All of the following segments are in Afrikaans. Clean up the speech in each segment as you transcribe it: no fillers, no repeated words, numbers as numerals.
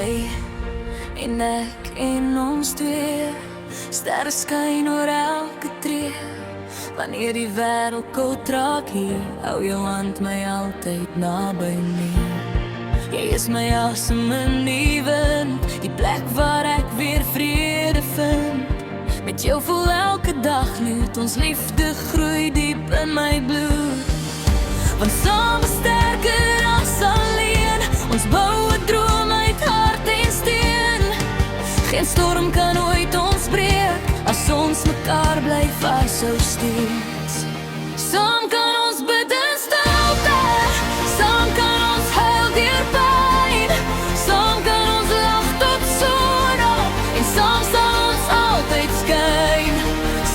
Jy en ek en ons twee, sterre skyn oor elke tree. Wanneer die wêreld koud raak hier, hou jou hand my altyd naby my. Jy is my asem in die wind, die plek waar ek weer vrede vind. Met jou voel elke dag nuut, ons liefde groei diep in my bloed. Want saam is sterker as alleen, ons bou 'n droom uit hart en steen. Geen storm kan ooit ons breek, as ons mekaar bly vashou steeds. Saam kan ons bid in stilte, saam kan ons huil deur pyn, saam kan ons lag tot son op, en saam sal ons altyd skyn.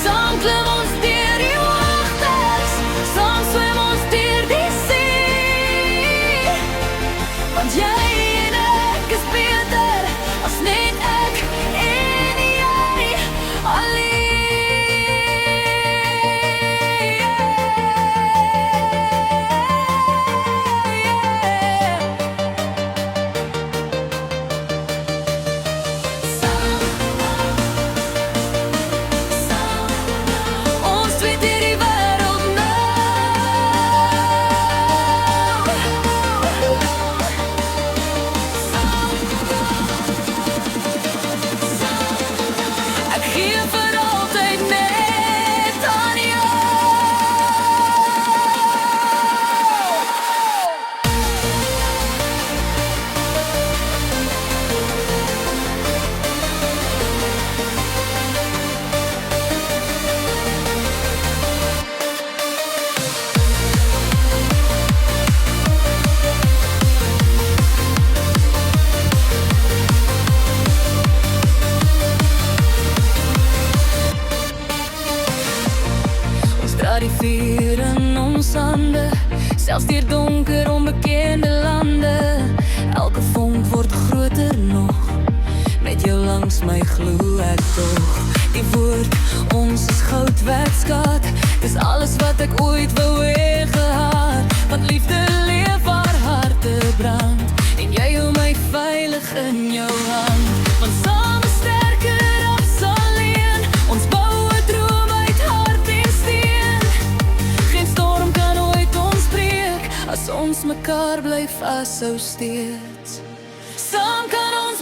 Saam klim ons deur die hoogtes, saam swem ons deur die see. Want jy en ek is beter as net ek en jy alleen. Die vuur in ons hande, selfs deur donker onbekende lande. Elke vonk word groter nog, met jou langs my glo ek tog. Die woord, ons is goud werd skat, dis alles wat ek ooit wou hê gehad. Want liefde leef waar harte brand, en jy hou my veilig in jou hand. Want saam is sterker as alleen, ons bou 'n droom uit hart en steen. Geen storm kan ooit ons breek, as ons mekaar bly vashou steeds. Saam kan ons